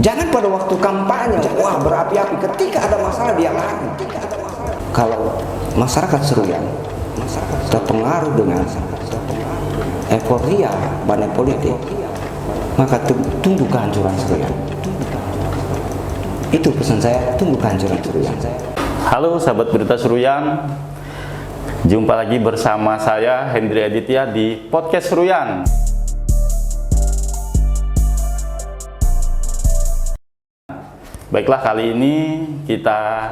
Jangan pada waktu kampanye, wah berapi-api, ketika ada masalah dia lari. Kalau masyarakat Seruyan terpengaruh dengan euforia banyak politik, maka tunggu kehancuran Seruyan. Itu pesan saya, tunggu kehancuran Seruyan. Halo sahabat berita Seruyan, jumpa lagi bersama saya Hendri Aditya di podcast Seruyan. Baiklah, kali ini kita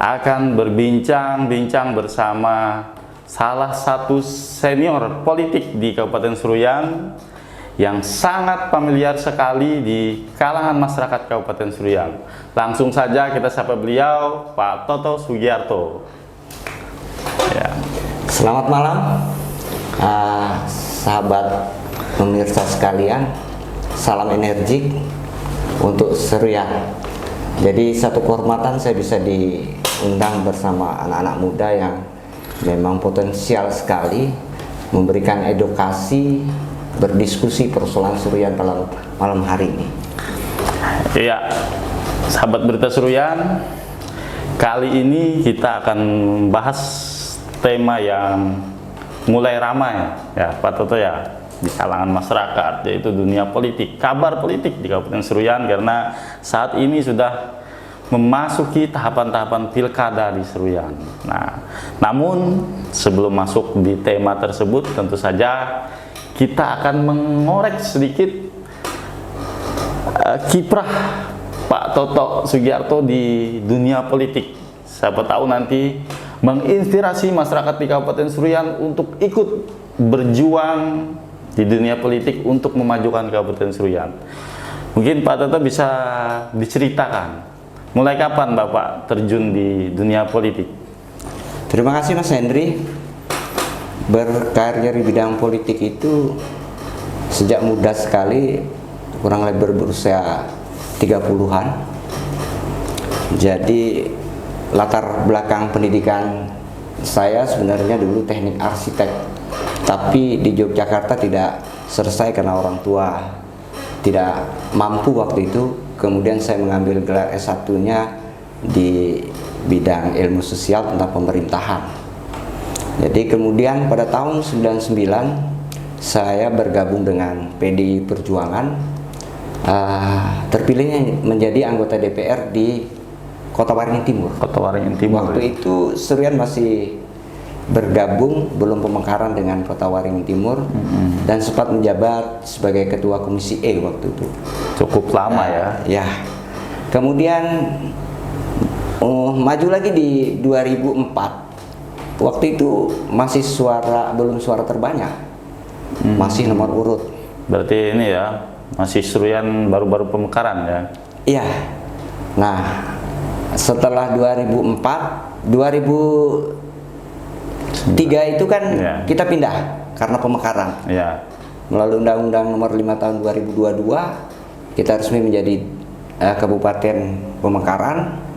akan berbincang-bincang bersama salah satu senior politik di Kabupaten Seruyan yang sangat familiar sekali di kalangan masyarakat Kabupaten Seruyan. Langsung saja kita sapa beliau, Pak Toto Sugiarto. Ya. Selamat malam, sahabat pemirsa sekalian. Salam energik untuk Seruyan. Jadi satu kehormatan saya bisa diundang bersama anak-anak muda yang memang potensial sekali memberikan edukasi, berdiskusi persoalan Seruyan pada malam hari ini. Iya, sahabat berita Seruyan, kali ini kita akan membahas tema yang mulai ramai ya Pak Toto ya di kalangan masyarakat, yaitu dunia politik, kabar politik di Kabupaten Seruyan, karena saat ini sudah memasuki tahapan-tahapan pilkada di Seruyan. Nah, namun sebelum masuk di tema tersebut, tentu saja kita akan mengorek sedikit kiprah Pak Toto Sugiarto di dunia politik. Siapa tahu nanti menginspirasi masyarakat di Kabupaten Seruyan untuk ikut berjuang di dunia politik untuk memajukan Kabupaten Seruyan. Mungkin Pak Toto bisa diceritakan mulai kapan Bapak terjun di dunia politik? Terima kasih Mas Hendri. Berkarir di bidang politik itu sejak muda sekali, kurang lebih berusia 30-an. Jadi latar belakang pendidikan saya sebenarnya dulu teknik arsitek, tapi di Yogyakarta tidak selesai karena orang tua tidak mampu waktu itu. Kemudian saya mengambil gelar S1-nya di bidang ilmu sosial tentang pemerintahan. Jadi kemudian pada tahun 99 saya bergabung dengan PDI Perjuangan, terpilihnya menjadi anggota DPR di Kota Waringin Timur. Kota Waringin Timur. Waktu itu Seruyan masih bergabung, belum pemekaran dengan Kota Waringin Timur, dan sempat menjabat sebagai Ketua Komisi E waktu itu. Cukup lama ya. Ya. Kemudian maju lagi di 2004. Waktu itu masih belum suara terbanyak, masih nomor urut. Berarti ini ya, masih Seruyan baru-baru pemekaran ya? Iya. Nah, setelah 2004, 2003 itu kan kita pindah karena pemekaran. Iya. Melalui Undang-Undang Nomor 5 Tahun 2022, kita resmi menjadi Kabupaten Pemekaran.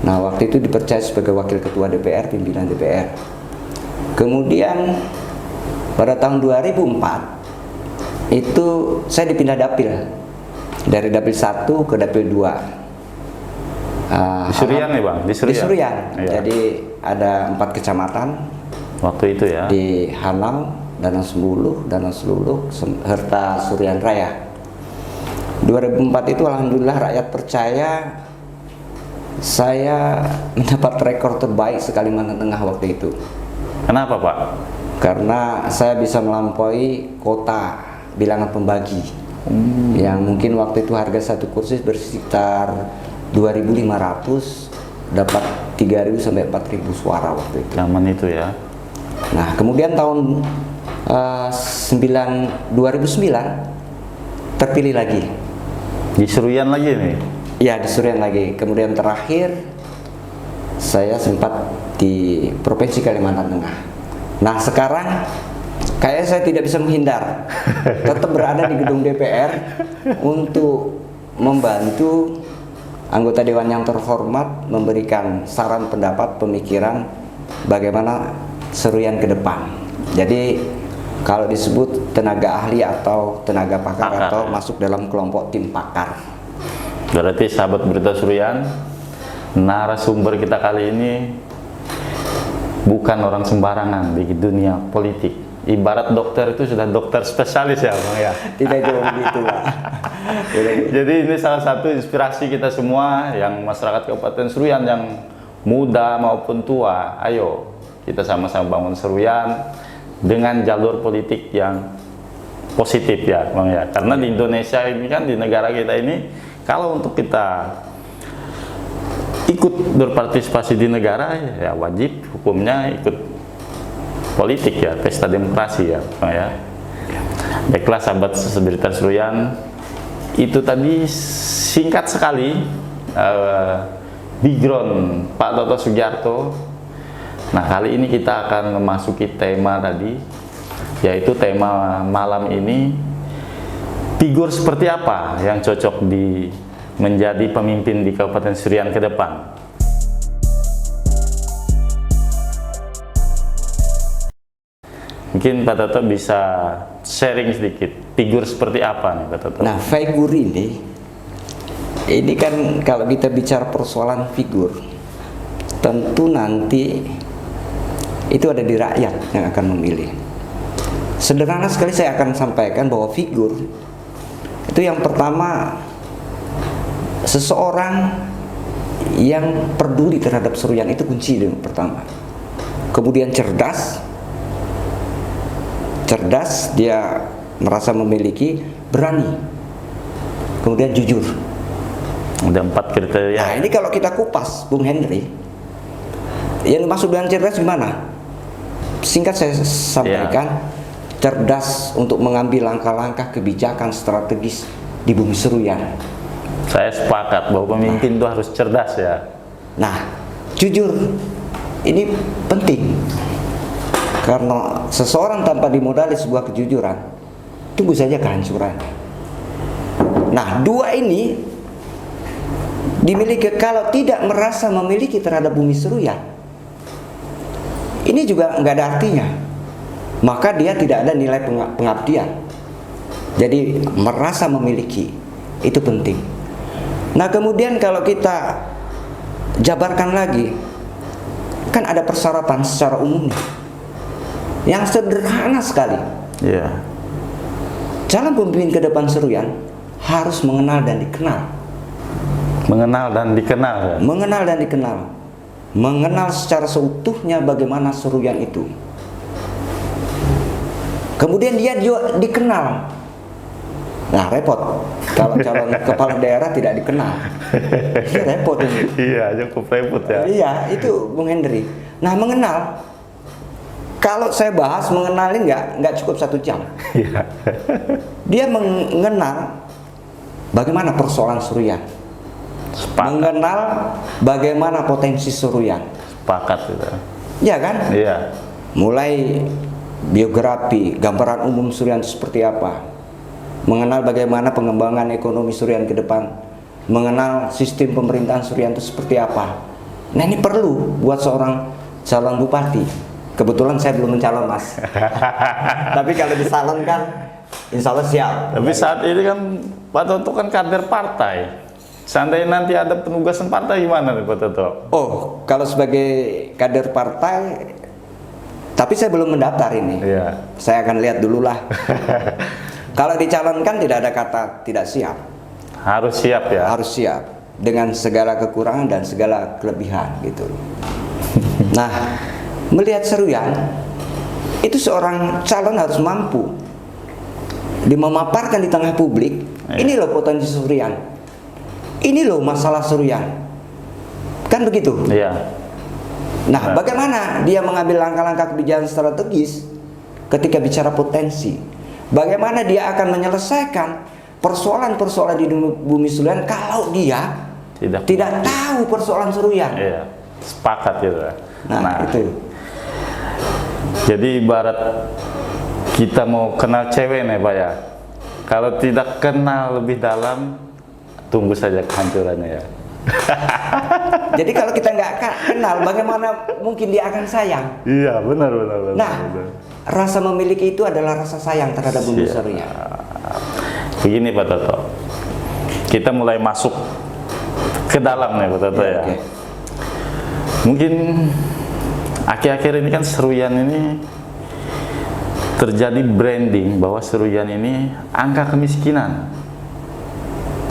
Nah, waktu itu dipercaya sebagai Wakil Ketua DPR, pimpinan DPR. Kemudian pada tahun 2004 itu saya dipindah dapil dari dapil 1 ke dapil 2. Di Seruyan nih Bang? Di Seruyan. Di Seruyan. Iya. Jadi ada 4 kecamatan waktu itu ya. Di Hanau, Danau Sembuluh, serta Seruyan Raya. 2004 itu alhamdulillah rakyat percaya. Saya mendapat rekor terbaik se-Kalimantan Tengah waktu itu. Kenapa Pak? Karena saya bisa melampaui kota bilangan pembagi yang mungkin waktu itu harga satu kursi bersekitar 2.500, dapat 3.000 sampai 4.000 suara waktu itu. Zaman itu ya. Nah, kemudian tahun 2009 terpilih lagi. Di Seruyan lagi nih? Ya, di Seruyan lagi. Kemudian terakhir saya sempat di Provinsi Kalimantan Tengah. Nah, sekarang kayaknya saya tidak bisa menghindar, tetap berada di gedung DPR untuk membantu anggota Dewan yang terhormat memberikan saran, pendapat, pemikiran bagaimana Seruyan ke depan. Jadi kalau disebut tenaga ahli atau tenaga pakar atau masuk dalam kelompok tim pakar. Berarti sahabat Berita Suruyan, narasumber kita kali ini bukan orang sembarangan di dunia politik. Ibarat dokter itu sudah dokter spesialis ya Bang ya. Tidak jauh begitu Pak. Jadi ini salah satu inspirasi kita semua yang masyarakat Kabupaten Seruyan yang muda maupun tua. Ayo kita sama-sama bangun Seruyan dengan jalur politik yang positif ya Bang ya. Karena di Indonesia ini kan, di negara kita ini, kalau untuk kita ikut berpartisipasi di negara ya wajib hukumnya ikut politik ya, pesta demokrasi ya Bang ya. Baiklah sahabat Berita Seruyan, itu tadi singkat sekali background Pak Toto Sugiarto. Nah kali ini kita akan memasuki tema tadi, yaitu tema malam ini, figur seperti apa yang cocok menjadi pemimpin di Kabupaten Seruyan ke depan. Mungkin Pak Toto bisa sharing sedikit, figur seperti apa nih Pak Toto? Nah, figur ini kan kalau kita bicara persoalan figur, tentu nanti itu ada di rakyat yang akan memilih. Sederhana sekali saya akan sampaikan bahwa figur itu yang pertama, seseorang yang peduli terhadap Seruyan, itu kunci yang pertama. Kemudian cerdas, dia merasa memiliki, berani, kemudian jujur. Ada 4 kriteria. Nah ini kalau kita kupas Bung Henry, yang dimaksud dengan cerdas gimana? Singkat saya sampaikan, cerdas untuk mengambil langkah-langkah kebijakan strategis di bumi Seruyan. Saya sepakat bahwa pemimpin itu harus cerdas ya. Nah, jujur ini penting. Karena seseorang tanpa dimodali sebuah kejujuran, tunggu saja kehancuran. Nah, 2 ini dimiliki. Kalau tidak merasa memiliki terhadap bumi Seruyan, ini juga nggak ada artinya. Maka dia tidak ada nilai pengabdian. Jadi merasa memiliki itu penting. Nah kemudian kalau kita jabarkan lagi, kan ada persyaratan secara umum yang sederhana sekali. Iya. Calon pemimpin ke depan Seruyan harus mengenal dan dikenal. Mengenal dan dikenal ya? Mengenal dan dikenal. Mengenal secara seutuhnya bagaimana Seruyan itu. Kemudian dia juga dikenal. Nah repot kalau calon kepala daerah tidak dikenal. Ini repot ini. Iya, cukup repot ya. Iya, itu Bung Henry. Nah mengenal, kalau saya bahas mengenalin nggak cukup 1 jam. Iya. Dia mengenal bagaimana persoalan Seruyan. Sepakat. Mengenal bagaimana potensi Seruyan. Sepakat itu. Ya kan? Iya. Mulai biografi, gambaran umum Seruyan seperti apa, mengenal bagaimana pengembangan ekonomi Seruyan ke depan, mengenal sistem pemerintahan Seruyan itu seperti apa. Nah ini perlu buat seorang calon bupati. Kebetulan saya belum mencalon Mas. Tapi kalau disalonkan, insya Allah siap. Tapi saat ini kan Pak Toto kan kader partai. Seandainya nanti ada penugasan partai gimana nih Pak Toto? Oh, kalau sebagai kader partai, tapi saya belum mendaftar ini. Iya. Saya akan lihat dulu lah. Kalau dicalonkan tidak ada kata tidak siap. Harus siap ya. Harus siap dengan segala kekurangan dan segala kelebihan gitu. Nah, melihat Seruyan itu seorang calon harus mampu memaparkan di tengah publik. Ini loh potensi Seruyan. Ini loh masalah Seruyan. Kan begitu? Iya. Nah, bagaimana dia mengambil langkah-langkah kebijakan strategis ketika bicara potensi? Bagaimana dia akan menyelesaikan persoalan-persoalan di bumi Seruyan kalau dia tidak tahu persoalan Seruyan? Iya, sepakat gitu. Nah, itu. Jadi ibarat kita mau kenal cewek nih Pak ya. Kalau tidak kenal lebih dalam, tunggu saja kehancurannya ya. Jadi kalau kita nggak kenal, bagaimana mungkin dia akan sayang? Iya, benar. Nah, rasa memiliki itu adalah rasa sayang terhadap bumi Seruyan. Begini Pak Toto, kita mulai masuk ke dalam nih Pak Toto ya. Oke. Mungkin akhir-akhir ini kan Seruyan ini terjadi branding bahwa Seruyan ini angka kemiskinan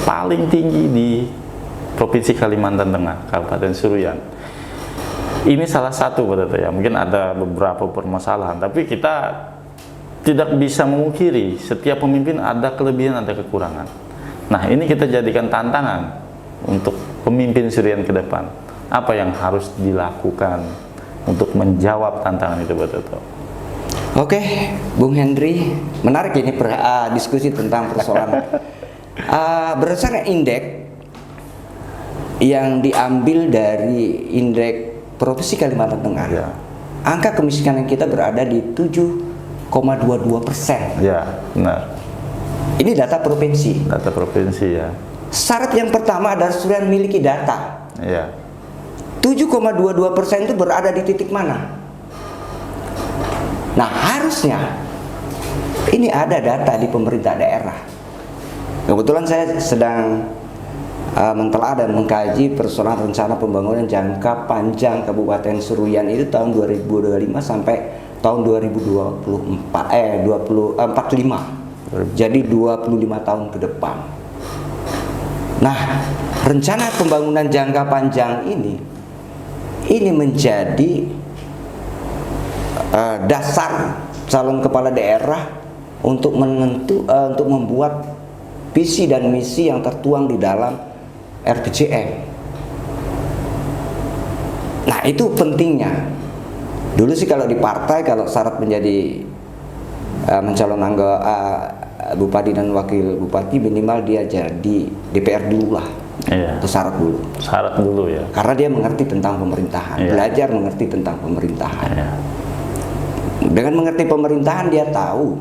paling tinggi di Provinsi Kalimantan Tengah, Kabupaten Seruyan. Ini salah satu Pak Toto ya. Mungkin ada beberapa permasalahan, tapi kita tidak bisa memungkiri setiap pemimpin ada kelebihan, ada kekurangan. Nah, ini kita jadikan tantangan untuk pemimpin Seruyan ke depan. Apa yang harus dilakukan untuk menjawab tantangan itu, Pak Toto? Oke, Bung Hendri, menarik ini diskusi tentang persoalan. Berdasarkan indeks yang diambil dari indeks Provinsi Kalimantan Tengah, Ya. angka kemiskinan kita berada di 7,22%. Ya, benar. Ini data provinsi. Data provinsi ya. Syarat yang pertama adalah Seruyan memiliki data. Ya. 7,22% itu berada di titik mana? Nah, harusnya ini ada data di pemerintah daerah. Kebetulan saya sedang mentelaah dan mengkaji persoalan rencana pembangunan jangka panjang Kabupaten Seruyan itu tahun 2025 sampai tahun 2045. Jadi 25 tahun ke depan. Nah, rencana pembangunan jangka panjang ini menjadi dasar calon kepala daerah untuk untuk membuat visi dan misi yang tertuang di dalam RPJM. Nah, itu pentingnya. Dulu sih kalau di partai, kalau syarat menjadi mencalon bupati dan wakil bupati, minimal dia jadi DPR dulu lah. Iya. Itu syarat dulu. Syarat dulu ya. Karena dia mengerti tentang pemerintahan, Iya. belajar mengerti tentang pemerintahan. Iya. Dengan mengerti pemerintahan dia tahu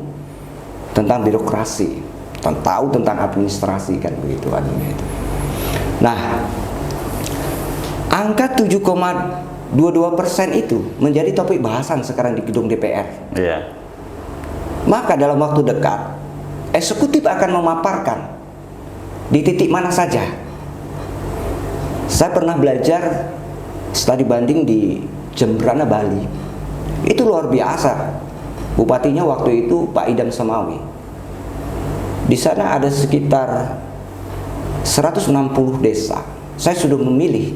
tentang birokrasi, tahu tentang administrasi, kan begitu adanya itu. Nah, angka 7,22% itu menjadi topik bahasan sekarang di gedung DPR. Iya. Maka dalam waktu dekat eksekutif akan memaparkan di titik mana saja. Saya pernah belajar studi banding di Jembrana, Bali. Itu luar biasa. Bupatinya waktu itu Pak Idam Samawi. Di sana ada sekitar 160 desa. Saya sudah memilih.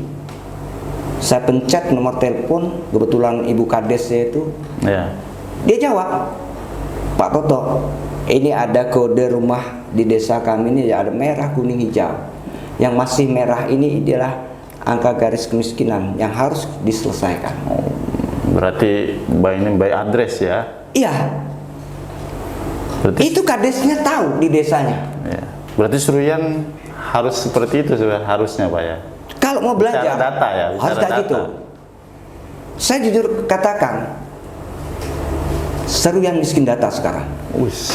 Saya pencet nomor telepon, kebetulan Ibu Kadesnya itu. Iya. Dia jawab, Pak Toto, ini ada kode rumah di desa kami ini ada merah, kuning, hijau. Yang masih merah ini adalah angka garis kemiskinan yang harus diselesaikan. Berarti ini by address ya. Iya, Berarti itu kadesnya tahu di desanya. ya. Berarti Seruyan harus seperti itu harusnya Pak ya. Kalau mau belajar, Bicara data ya, bicara harus kayak data. gitu. Saya jujur katakan, Seruyan miskin data sekarang. Ush.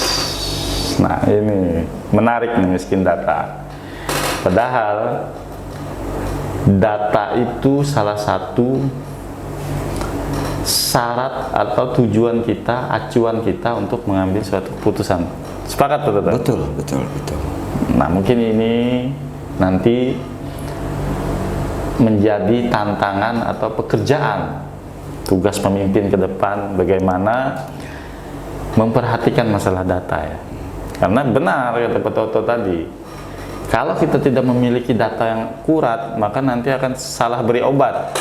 Nah ini menarik nih, miskin data. Padahal data itu salah satu syarat atau tujuan kita, acuan kita untuk mengambil suatu keputusan. Sepakat betul? Betul, betul, betul. Nah mungkin ini nanti menjadi tantangan atau pekerjaan tugas pemimpin ke depan, bagaimana memperhatikan masalah data ya. Karena benar kata Pak Toto tadi, kalau kita tidak memiliki data yang akurat, maka nanti akan salah beri obat.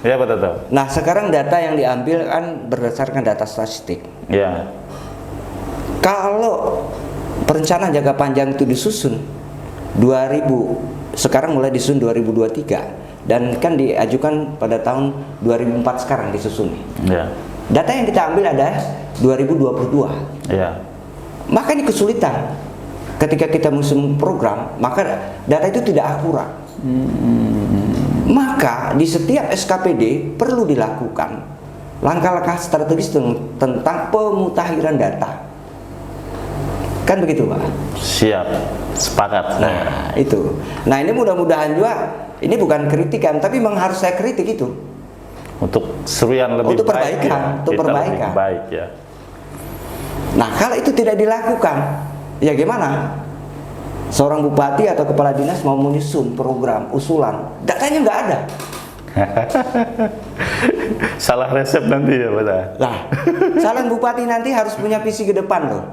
Ya Pak Toto? Nah, sekarang data yang diambil kan berdasarkan data statistik. Ya. Kalau perencanaan jangka panjang itu disusun 2000, sekarang mulai disusun 2023 dan kan diajukan pada tahun 2004 sekarang disusun. Ya. Data yang kita ambil ada 2022. Ya. Maka ini kesulitan ketika kita menyusun program, maka data itu tidak akurat. Maka di setiap SKPD perlu dilakukan langkah-langkah strategis tentang pemutahiran data. Kan begitu, Pak? Siap. Sepakat. Nah, itu. Nah, ini mudah-mudahan juga ini bukan kritikan, tapi memang harus saya kritik itu. Untuk Seruyan lebih Untuk baik perbaikan, ya. untuk Kita perbaikan. lebih baik ya. Nah, kalau itu tidak dilakukan, ya gimana? seorang bupati atau kepala dinas mau menyusun program, usulan, datanya nggak ada. Salah resep nanti ya Pak. Lah, calon bupati nanti harus punya visi ke depan loh.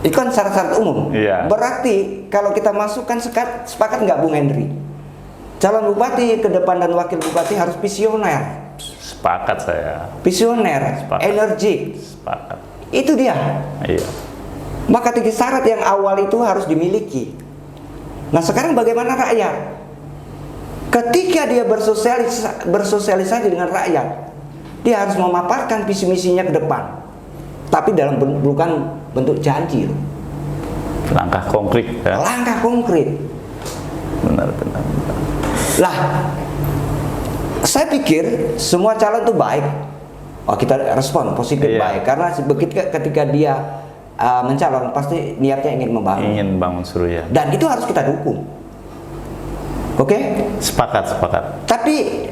Itu kan syarat-syarat umum. Iya. Berarti kalau kita masukkan sepakat nggak Bung Hendri? Calon bupati ke depan dan wakil bupati harus visioner. Sepakat saya. Visioner, Sepakat. energik. Sepakat. Itu dia. Iya. Maka 3 syarat yang awal itu harus dimiliki. Nah sekarang bagaimana rakyat? Ketika dia bersosialisasi dengan rakyat, dia harus memaparkan visi misinya ke depan. Tapi bukan bentuk janji loh. Langkah konkret ya. Langkah konkret. Benar. Lah, saya pikir semua calon itu baik. Oh, kita respon positif, Iya. baik. Karena ketika dia mencalon pasti niatnya ingin membangun. Ingin bangun Seruyan. Dan itu harus kita dukung. Oke? Sepakat. Tapi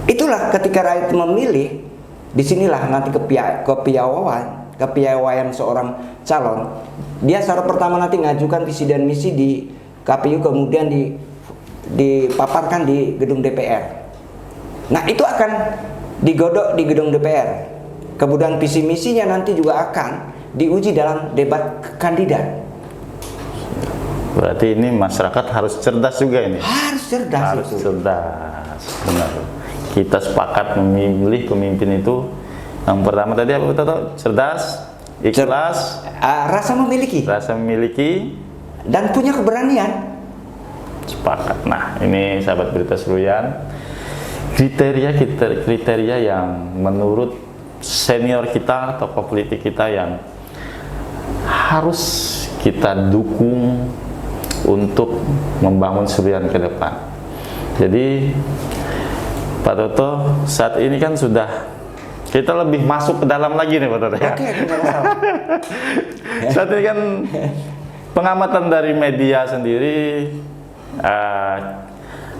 itulah ketika rakyat memilih, disinilah nanti kepiawaian seorang calon. Dia syarat pertama nanti ngajukan visi dan misi di KPU, kemudian dipaparkan di gedung DPR. Nah itu akan digodok di gedung DPR. Kemudian visi misinya nanti juga akan diuji dalam debat kandidat. Berarti ini masyarakat harus cerdas juga ini. Harus cerdas Harus itu. cerdas, benar. Kita sepakat memilih pemimpin itu. Yang pertama tadi apa betul? Cerdas, ikhlas, Rasa memiliki rasa memiliki, dan punya keberanian. sepakat. Nah, ini sahabat Berita Seruyan, kriteria yang menurut senior kita, tokoh politik kita yang harus kita dukung untuk membangun Seruyan ke depan. Jadi Pak Toto, saat ini kan sudah kita lebih masuk ke dalam lagi nih Pak Toto ya. Oke, tidak masalah. Saat ini kan pengamatan dari media sendiri,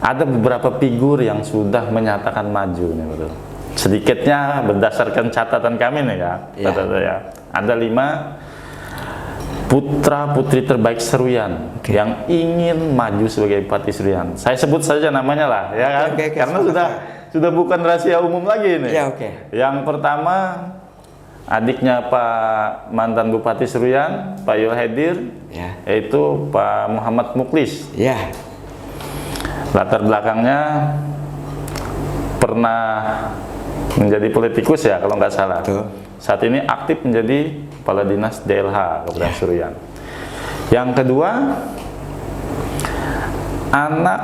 ada beberapa figur yang sudah menyatakan maju nih Pak Toto. Sedikitnya berdasarkan catatan kami nih ya, Ya. Pak Toto ya. Ada 5 putra putri terbaik Seruyan yang ingin maju sebagai Bupati Seruyan. Saya sebut saja namanya lah, ya kan? Oke, Karena sepakat. sudah bukan rahasia umum lagi ini. Ya, oke. Yang pertama adiknya Pak mantan Bupati Seruyan, Pak Yul Hedir, Ya. yaitu Pak Muhammad Muklis. Ya. Latar belakangnya pernah menjadi politikus ya kalau nggak salah. Betul. Saat ini aktif menjadi Kepala Dinas DLH Kabupaten Seruyan. Yang kedua, anak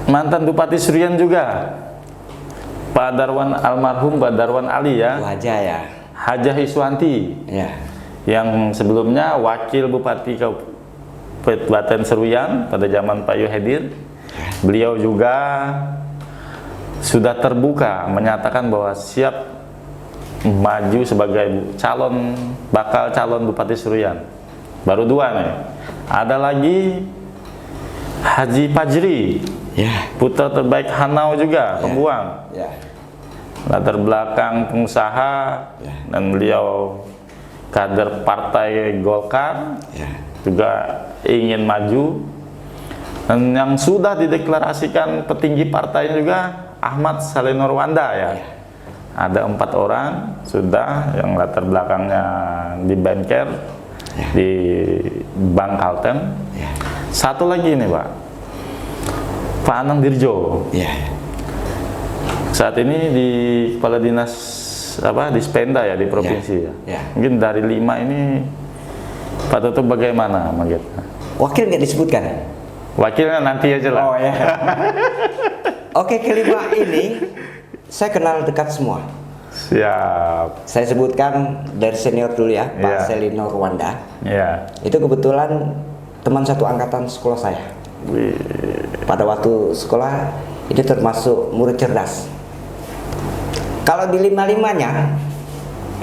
mantan Bupati Seruyan juga, Pak Darwan almarhum Pak Darwan Ali ya, Wajah ya. Hajah Iswanti, Ya. yang sebelumnya Wakil Bupati Kabupaten Seruyan pada zaman Pak Yuhedir. Beliau juga sudah terbuka menyatakan bahwa siap maju sebagai bakal calon Bupati Seruyan. Baru 2 nih. Ada lagi Haji Fajri, Ya. putra terbaik Hanau juga, Pembuang. Ya. Latar belakang pengusaha, dan beliau kader Partai Golkar, Ya. juga ingin maju. Dan yang sudah dideklarasikan petinggi partainya juga Ahmad Saleh Nurwanda ya. Ada 4 orang sudah yang latar belakangnya di Banker, di Bank Kalteng. Ya. Satu lagi nih Pak, Pak Anang Dirjo. Ya. Saat ini di Kepala Dinas di Spenda ya, di provinsi ya. Ya. Mungkin dari 5 ini Pak Toto bagaimana Mageta? Wakil nggak disebutkan? Wakilnya nanti aja lah. Oh ya. Oke, kelima ini saya kenal dekat semua. Siap. Saya sebutkan dari senior dulu ya, Pak Iya. Selino Rwanda. Ya. Itu kebetulan teman satu angkatan sekolah saya. Wih. Pada waktu sekolah itu termasuk murid cerdas. Kalau di 5-5-nya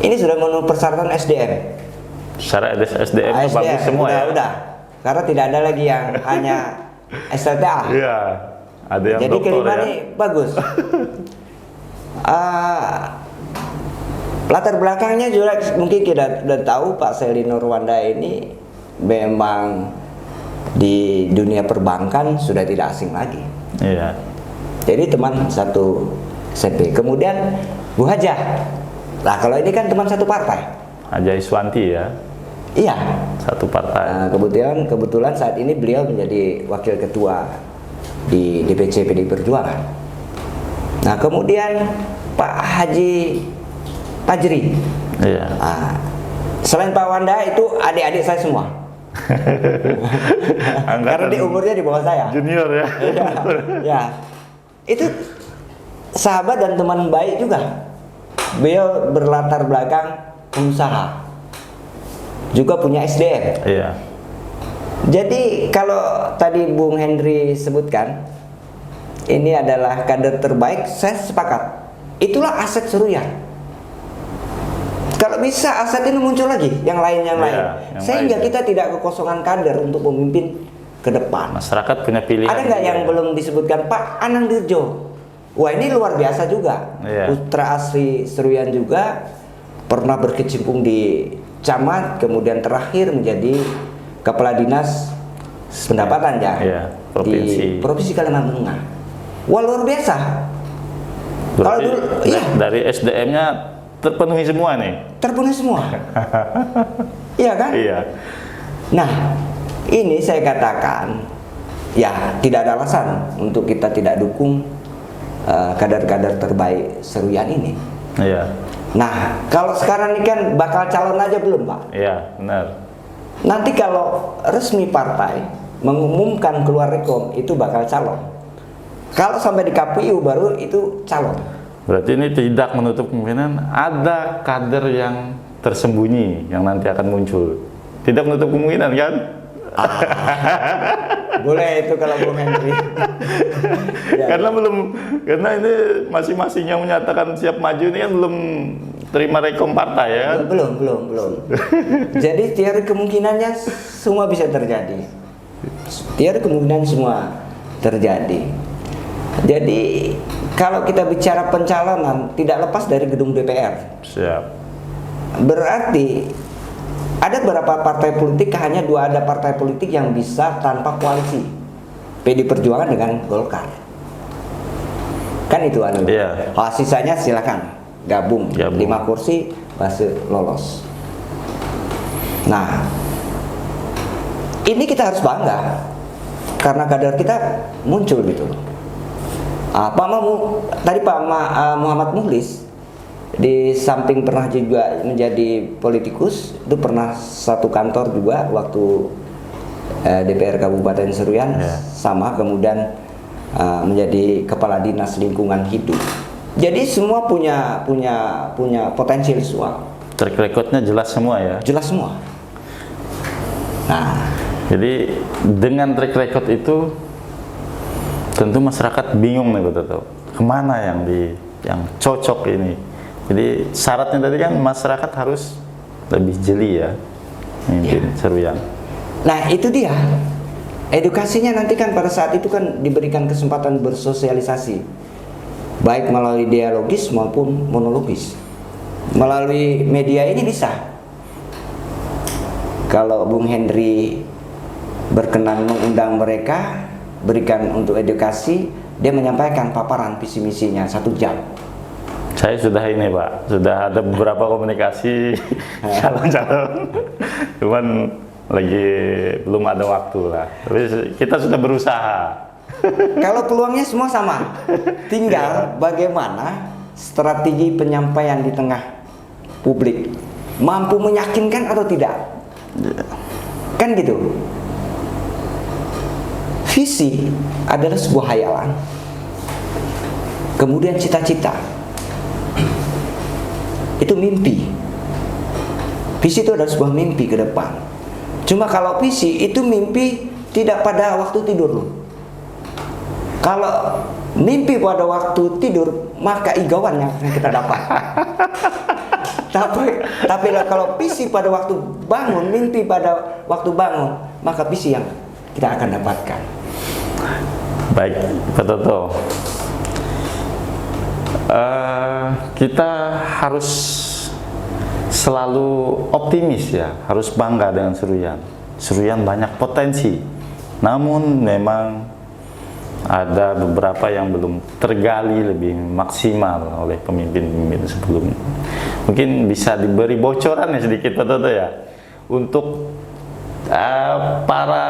ini sudah memenuhi persyaratan SDM. Secara SDM itu bagus semua ya. Udah. Karena tidak ada lagi yang hanya STTA. Iya. Ada yang Jadi doktor kelima ya. ini bagus. Latar belakangnya juga mungkin kita sudah tahu Pak Selino Rwanda ini memang di dunia perbankan sudah tidak asing lagi. Iya. Jadi teman satu SMP. Kemudian Bu Hajah. Nah kalau ini kan teman satu partai. Haja Iswanti ya, Iya. satu partai. Nah, kebetulan saat ini beliau menjadi wakil ketua di DPC PDI Perjuangan. Nah kemudian Pak Haji Fajri. Iya. Nah, selain Pak Wanda itu adik-adik saya semua. Karena dia umurnya di bawah saya. Junior ya. Ya, itu sahabat dan teman baik juga. Beliau berlatar belakang pengusaha, juga punya SDM. Iya. Jadi kalau tadi Bung Henry sebutkan ini adalah kader terbaik, saya sepakat. Itulah aset Seruyan. Kalau bisa aset ini muncul lagi, yang lain. Yang Sehingga lain. kita tidak kekosongan kader untuk memimpin ke depan. Masyarakat punya pilihan. Ada nggak juga yang ya? belum disebutkan? Pak Anang Dirjo. Wah ini luar biasa juga. Iya. Putra asli Seruyan juga, pernah berkecimpung di camat, kemudian terakhir menjadi kepala dinas pendapatan ya Iya, di Provinsi Kalimantan Tengah. Wah luar biasa. Kalau Berarti dulu, iya dari SDM-nya terpenuhi semua nih. terpenuhi semua. Iya kan? Iya. Nah, ini saya katakan, ya tidak ada alasan untuk kita tidak dukung kader-kader terbaik Seruyan ini. Iya. Nah, kalau sekarang ini kan bakal calon aja belum, Pak? Iya, benar. Nanti kalau resmi partai mengumumkan keluar rekom itu bakal calon. Kalau sampai di KPU baru itu calon. Berarti ini tidak menutup kemungkinan ada kader yang tersembunyi yang nanti akan muncul. Tidak menutup kemungkinan kan? Boleh itu kalau Bung Henry. Ya, Karena ini masing-masing yang menyatakan siap maju ini kan belum terima rekom partai ya kan? Belum. Jadi teori kemungkinannya semua bisa terjadi. Teori kemungkinan semua terjadi. Jadi kalau kita bicara pencalonan tidak lepas dari gedung DPR. Siap. Berarti ada beberapa partai politik, hanya ada partai politik yang bisa tanpa koalisi. PDI Perjuangan dengan Golkar. Kan itu anu. Iya. Sisanya silakan gabung. 5 kursi pasti lolos. Nah, ini kita harus bangga karena kader kita muncul gitu. Tadi Pak Muhammad Muhlis di samping pernah juga menjadi politikus, itu pernah satu kantor juga waktu DPR Kabupaten Seruyan, sama kemudian menjadi kepala dinas lingkungan hidup. Jadi semua punya potensial semua. Track recordnya jelas semua ya. Jelas semua. Nah, jadi dengan track record itu tentu masyarakat bingung nih betul. Kemana yang cocok ini? Jadi syaratnya tadi kan masyarakat harus lebih jeli ya, memimpin Seruyan. Nah itu dia. Edukasinya nanti kan pada saat itu kan diberikan kesempatan bersosialisasi, baik melalui dialogis maupun monologis. Melalui media ini bisa. Kalau Bung Henry berkenan mengundang mereka, berikan untuk edukasi, dia menyampaikan paparan visi misinya 1 jam. Saya sudah ini Pak, sudah ada beberapa komunikasi calon-calon, cuman lagi belum ada waktu lah. Tapi kita sudah berusaha. Kalau peluangnya semua sama, tinggal bagaimana strategi penyampaian di tengah publik, mampu meyakinkan atau tidak, kan gitu. Visi adalah sebuah hayalan, kemudian cita-cita itu mimpi. Visi itu adalah sebuah mimpi ke depan. Cuma kalau visi itu mimpi tidak pada waktu tidur loh. Kalau mimpi pada waktu tidur, maka igawan yang kita dapat. tapi kalau visi pada waktu bangun, mimpi pada waktu bangun, maka visi yang kita akan dapatkan. Baik, Pak Toto. Kita harus selalu optimis ya, harus bangga dengan Seruyan. Seruyan banyak potensi Namun memang ada beberapa yang belum tergali lebih maksimal oleh pemimpin-pemimpin sebelumnya. Mungkin bisa diberi bocoran ya sedikit Pak Toto ya, untuk para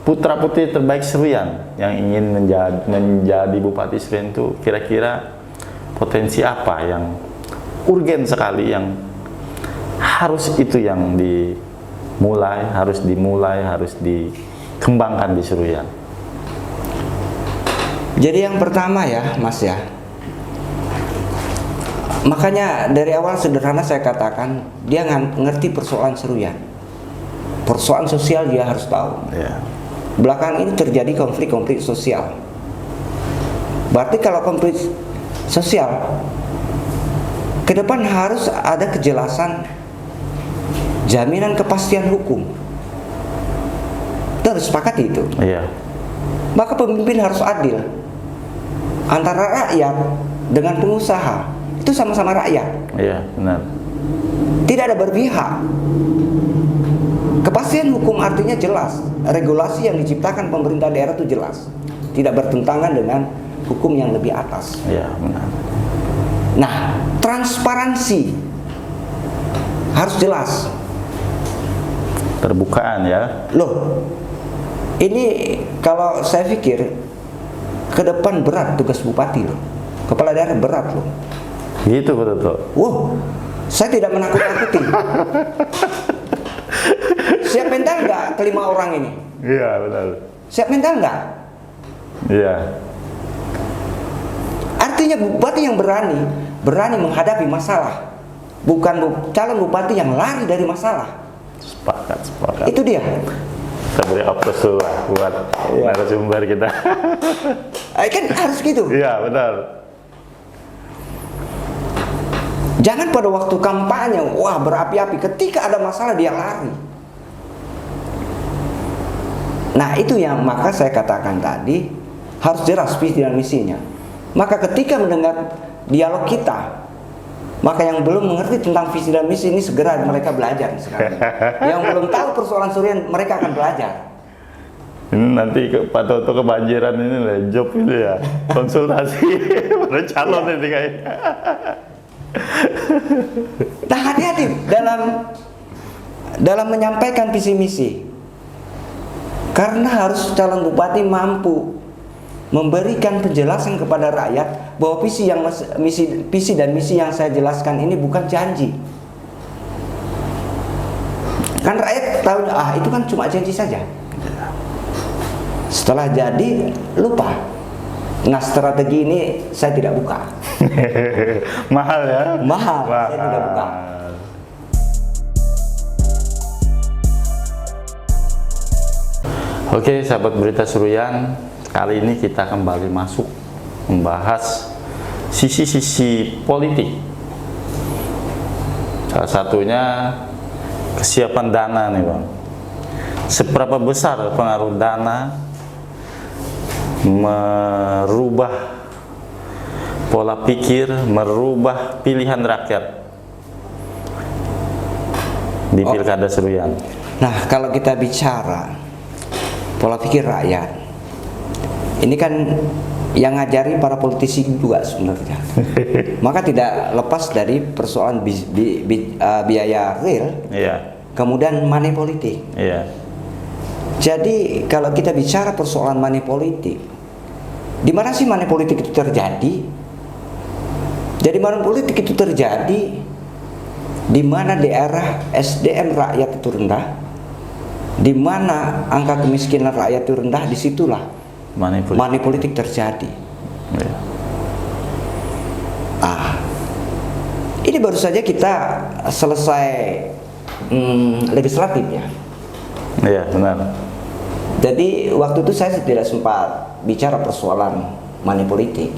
putra-putri terbaik Seruyan yang ingin menjadi Bupati Seruyan itu kira-kira potensi apa yang urgen sekali, yang harus itu yang harus dikembangkan di Seruyan. Jadi yang pertama ya Mas ya, makanya dari awal sederhana saya katakan dia ngerti persoalan Seruyan, persoalan sosial dia harus tahu. Belakangan ini terjadi konflik-konflik sosial. Berarti kalau konflik sosial, ke depan harus ada kejelasan, jaminan kepastian hukum. Kita harus sepakati itu. Maka pemimpin harus adil antara rakyat dengan pengusaha, itu sama-sama rakyat. Benar. Tidak ada berpihak. Kepastian hukum artinya jelas, regulasi yang diciptakan pemerintah daerah itu jelas, tidak bertentangan dengan hukum yang lebih atas. Benar. Nah, transparansi harus jelas. Terbukaan Loh, ini kalau saya pikir ke depan berat tugas bupati loh, kepala daerah berat loh. Gitu betul. Saya tidak menakut-nakuti. Siap mental nggak kelima orang ini? Benar. Siap mental nggak? Artinya bupati yang berani menghadapi masalah, bukan calon bupati yang lari dari masalah. Sepakat. Itu dia. Kita beri aplaus dulu lah buat narasumber kita. Kan harus gitu. Benar. Jangan pada waktu kampanye, berapi-api, ketika ada masalah dia lari. Nah itu yang maka saya katakan tadi, harus jelas visi dan misinya. Maka ketika mendengar dialog kita, maka yang belum mengerti tentang visi dan misi ini segera mereka belajar sekarang. Yang belum tahu persoalan Seruyan, mereka akan belajar. Ini nanti Pak Toto kebanjiran ini lah, job itu ya, konsultasi pada calon ini kayaknya. Nah hati-hati dalam menyampaikan visi misi, karena harus calon bupati mampu memberikan penjelasan kepada rakyat bahwa visi dan misi yang saya jelaskan ini bukan janji. Kan rakyat tahu, itu kan cuma janji saja. Setelah jadi lupa. Nah strategi ini saya tidak buka. Mahal ya? Mahal. Saya tidak buka. Oke, sahabat Berita Seruyan, kali ini kita kembali masuk membahas sisi-sisi politik. Salah satunya kesiapan dana nih Bang. Seberapa besar pengaruh dana merubah pola pikir, merubah pilihan rakyat di Pilkada Seruyan? Nah, kalau kita bicara pola pikir rakyat, ini kan yang ngajari para politisi juga sebenarnya. Maka tidak lepas dari persoalan biaya real, kemudian money politik. Jadi kalau kita bicara persoalan money politik, di mana sih money politik itu terjadi? Jadi money politik itu terjadi di mana daerah SDM rakyat itu rendah, di mana angka kemiskinan rakyat itu rendah, disitulah money politik terjadi. Ini baru saja kita selesai legislatif ya. Iya benar. Jadi waktu itu saya tidak sempat bicara persoalan money politik.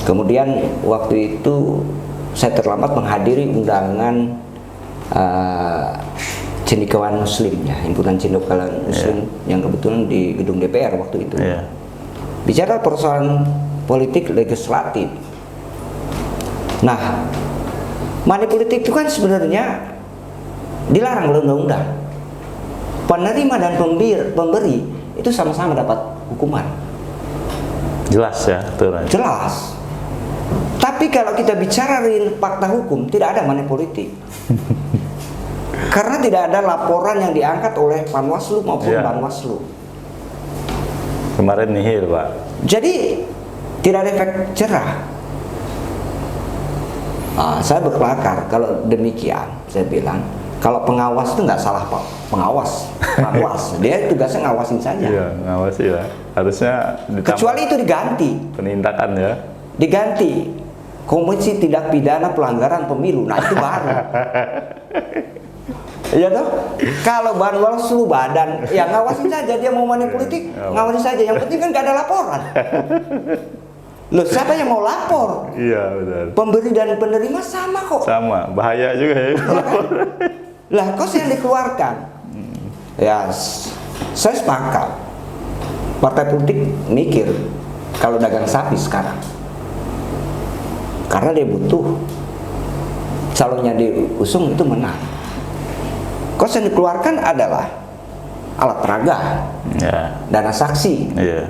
Kemudian waktu itu saya terlambat menghadiri undangan cendekiawan Muslim ya, himpunan cendekiawan Muslim yang kebetulan di gedung DPR waktu itu. Bicara persoalan politik legislatif. Nah, money politik itu kan sebenarnya dilarang oleh undang-undang. penerima dan pemberi itu sama-sama dapat hukuman. Jelas ya, aturan. Jelas. Tapi kalau kita bicara dari fakta hukum, tidak ada money politik. Karena tidak ada laporan yang diangkat oleh Panwaslu maupun Iya. Banwaslu. Kemarin nihil, Pak. Jadi tidak ada efek jerah. Saya berkelakar kalau demikian. Saya bilang kalau pengawas itu nggak salah Pak. Pengawas, Panwas, dia tugasnya ngawasin saja. Iya, ngawasi ya. Harusnya ditambah Kecuali itu diganti. penindakan ya. Diganti Komisi Tindak Pidana Pelanggaran Pemilu. Nah itu baru. Iya toh? Kalau Banwaslu badan, ya ngawasin saja, dia mau money politik, ngawasin saja. Yang penting kan nggak ada laporan. Loh, siapa yang mau lapor? Iya, benar. Pemberi dan penerima sama kok. Sama, bahaya juga ya. Ya kan? Lah, kos yang dikeluarkan. Ya, saya sepakat. Partai politik mikir kalau dagang sapi sekarang. Karena dia butuh calonnya diusung itu menang. Kos yang dikeluarkan adalah alat peraga, Ya, dana saksi, iya.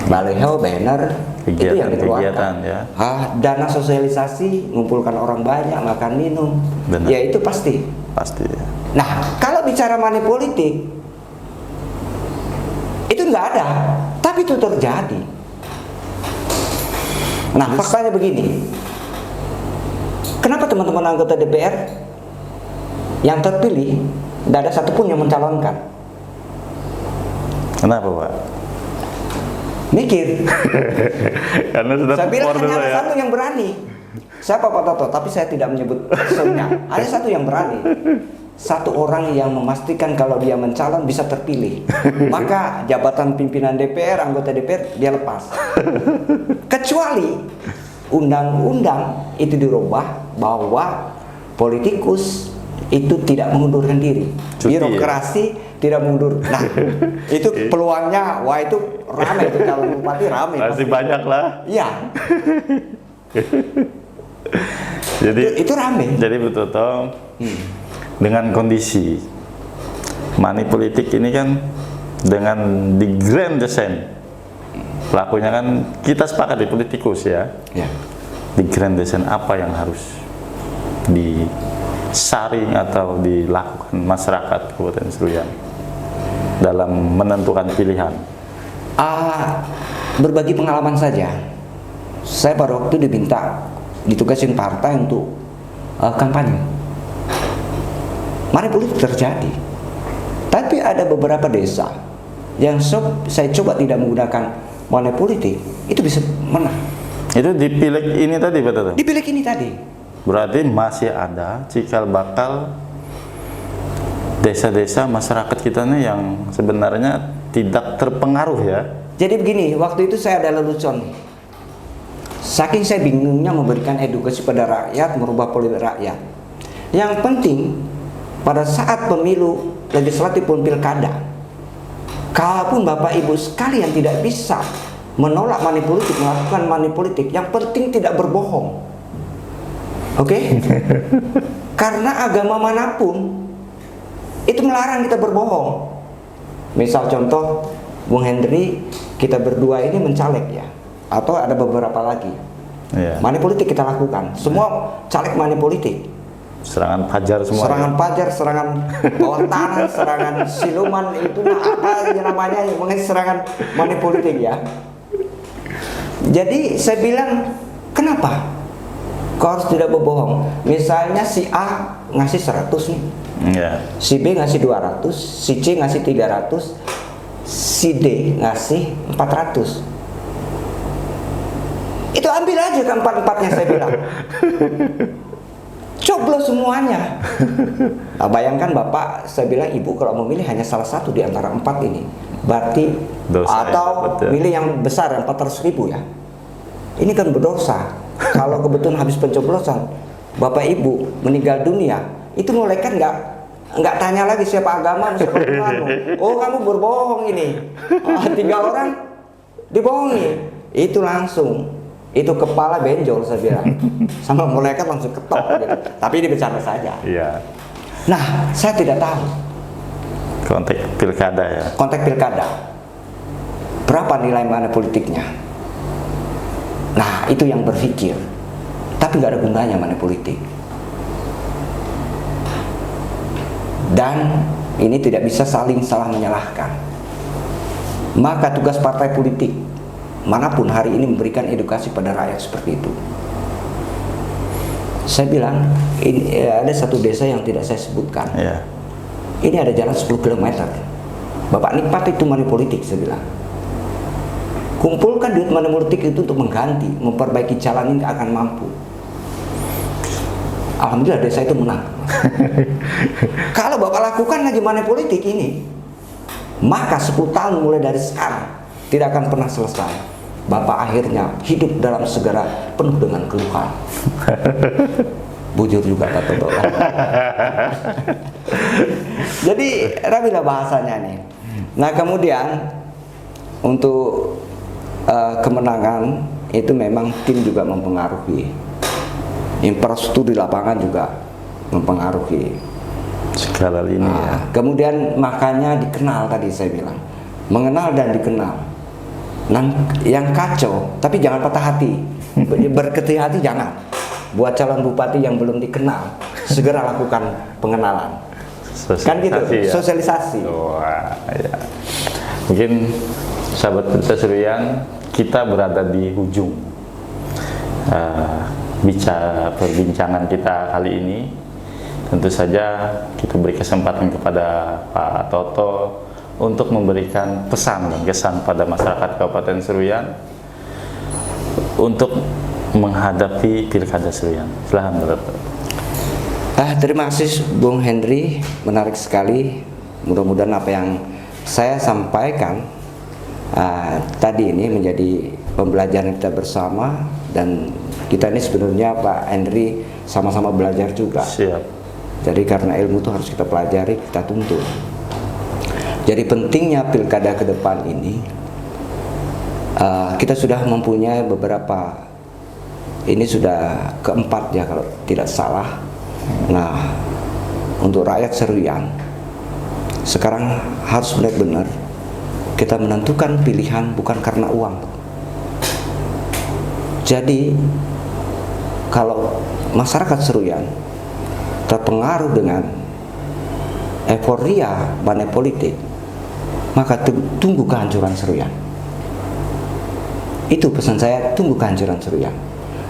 baliho, banner, itu yang Kegiatan, dikeluarkan. ya. Dana sosialisasi, ngumpulkan orang banyak, makan minum, Benar. ya itu pasti. Pasti. Nah, kalau bicara money politik, itu nggak ada, tapi itu terjadi. Nah, faktanya begini. Kenapa teman-teman anggota DPR yang terpilih tidak ada satupun yang mencalonkan? Kenapa, Pak? Mikir. Karena sudah Saya bilang support hanya dulu ada ya. satu yang berani. Siapa Pak Toto? Tapi saya tidak menyebut personnya. Ada satu yang berani. Satu orang yang memastikan kalau dia mencalon bisa terpilih. Maka jabatan pimpinan DPR, anggota DPR dia lepas. Kecuali undang-undang itu dirubah bahwa politikus itu tidak mengundurkan diri. Cuti, Birokrasi tidak mundur. Nah, itu peluangnya, wah itu ramai itu calon bupati ramai. Masih banyak lah. Iya, Jadi itu ramai. Jadi betul toh dengan kondisi money politik ini kan dengan di grand design pelakunya kan kita sepakat di politikus ya. Ya. Di grand design apa yang harus disaring atau dilakukan masyarakat Kabupaten Seruyan dalam menentukan pilihan? Berbagi pengalaman saja. Saya pada waktu ditugasin partai untuk kampanye. Money politik terjadi. Tapi ada beberapa desa yang saya coba tidak menggunakan money politik, itu bisa menang. Itu dipilih ini tadi betul? Dipilih ini tadi. Berarti masih ada cikal bakal desa-desa masyarakat kita nih yang sebenarnya tidak terpengaruh ya. Jadi begini, waktu itu saya ada lelucon. Saking saya bingungnya memberikan edukasi pada rakyat, merubah politik rakyat. Yang penting pada saat pemilu legislatif pun pilkada, kalaupun Bapak Ibu sekalian tidak bisa menolak money politik, melakukan money politik, yang penting tidak berbohong. Oke? Karena agama manapun itu melarang kita berbohong. Misal contoh, Bung Hendri, kita berdua ini mencalek ya, atau ada beberapa lagi. Iya. Money politik kita lakukan. Semua caleg money politik. Serangan pajar semua. Serangan pajar, serangan bawah tanah, serangan siluman, itu apa namanya, mengenai serangan money politik ya. Jadi saya bilang, kenapa kau harus tidak berbohong? Misalnya si A ngasih 100 nih, Iya. si B ngasih 200, si C ngasih 300, si D ngasih 400. Itu ambil aja keempat-empatnya, saya bilang. Coblos semuanya. Nah, bayangkan Bapak, saya bilang Ibu kalau memilih hanya salah satu di antara 4 ini, berarti Dosa atau ya, betul. milih yang besar 400.000 ya. Ini kan berdosa. Kalau kebetulan habis pencoblosan Bapak Ibu meninggal dunia, itu malaikat nggak tanya lagi siapa agama, siapa kamu. Oh, kamu berbohong ini. 3 orang dibohongi. Itu langsung, itu kepala benjol saya bilang. Sama malaikat langsung ketok gitu. Tapi ini bercanda saja. Iya. Nah, saya tidak tahu konteks pilkada ya. Konteks pilkada. Berapa nilai money politiknya? Nah, itu yang berpikir. Tapi nggak ada gunanya money politik. Dan ini tidak bisa saling salah menyalahkan. Maka tugas partai politik manapun hari ini memberikan edukasi pada rakyat seperti itu. Saya bilang, ini ada satu desa yang tidak saya sebutkan. Ya. Ini ada jalan 10 km. Bapak nikmati itu money politik, saya bilang. Kumpulkan duit money politik itu untuk mengganti, memperbaiki jalan ini akan mampu. Alhamdulillah desa itu menang. Kalau Bapak lakukan lagi money politik ini, maka 10 tahun mulai dari sekarang tidak akan pernah selesai. Bapak akhirnya hidup dalam segala penuh dengan keluhan. Bujur juga kata Bapak. Jadi rapilah bahasanya nih. Nah kemudian untuk kemenangan itu memang tim juga mempengaruhi. Infrastruktur di lapangan juga mempengaruhi. Segala lini ya. Kemudian makanya dikenal tadi saya bilang. Mengenal dan dikenal. Yang kacau, tapi jangan patah hati. Berkecil hati jangan. Buat calon bupati yang belum dikenal, segera lakukan pengenalan. Kan gitu, Ya? Sosialisasi. Wah, ya. Mungkin sahabat Berita Seruyan, kita berada di ujung perbincangan kita kali ini. Tentu saja kita beri kesempatan kepada Pak Toto untuk memberikan pesan dan kesan pada masyarakat Kabupaten Seruyan untuk menghadapi Pilkada Seruyan. Silahkan, Pak Toto. Terima kasih Bung Henry, menarik sekali. Mudah-mudahan apa yang saya sampaikan tadi ini menjadi pembelajaran kita bersama, dan kita ini sebenarnya Pak Henry sama-sama belajar juga. Siap. Jadi karena ilmu itu harus kita pelajari, kita tuntut. Jadi pentingnya pilkada ke depan ini, kita sudah mempunyai beberapa, ini sudah keempat ya kalau tidak salah. Nah, untuk rakyat Seruyan, sekarang harus benar-benar kita menentukan pilihan bukan karena uang. Jadi, kalau masyarakat Seruyan terpengaruh dengan euforia money politik, maka tunggu kehancuran Seruyan. Itu pesan saya, tunggu kehancuran Seruyan.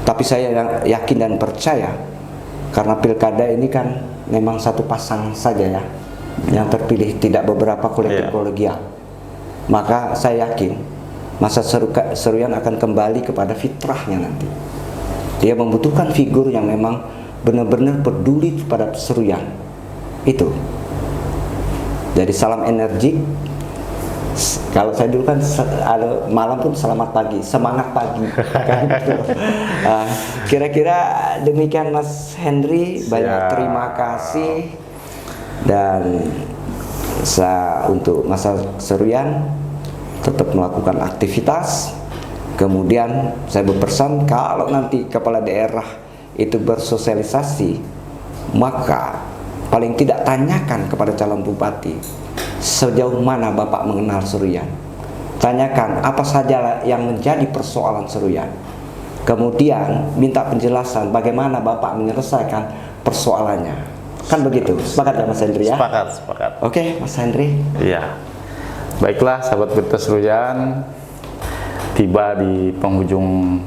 Tapi saya yakin dan percaya, karena pilkada ini kan memang satu pasang saja ya yang terpilih, tidak beberapa kolektif kolegial. Maka saya yakin masa Seruyan akan kembali kepada fitrahnya nanti. Dia membutuhkan figur yang memang benar-benar peduli pada Seruyan. Itu. Jadi salam energik. Kalau saya dulu kan malam pun selamat pagi, semangat pagi. Kan gitu. Kira-kira demikian Mas Henry. Banyak terima kasih. Dan untuk masa Seruyan tetap melakukan aktivitas. Kemudian saya berpesan, kalau nanti kepala daerah itu bersosialisasi, maka paling tidak tanyakan kepada calon bupati, sejauh mana Bapak mengenal Seruyan. Tanyakan apa saja yang menjadi persoalan Seruyan. Kemudian minta penjelasan bagaimana Bapak menyelesaikan persoalannya. Kan begitu. Sepakat ya Mas Henry ya? Sepakat. Oke, Mas Henry. Iya. Baiklah sahabat Berita Seruyan, tiba di penghujung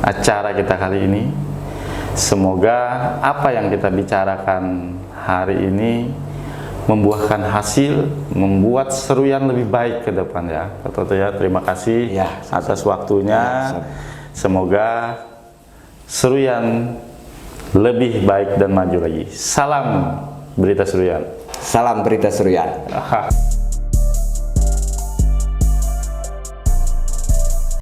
acara kita kali ini. Semoga apa yang kita bicarakan hari ini membuahkan hasil, membuat Seruyan lebih baik ke depan ya. Toto ya, terima kasih atas waktunya. Semoga Seruyan lebih baik dan maju lagi. Salam Berita Seruyan. Salam Berita Seruyan.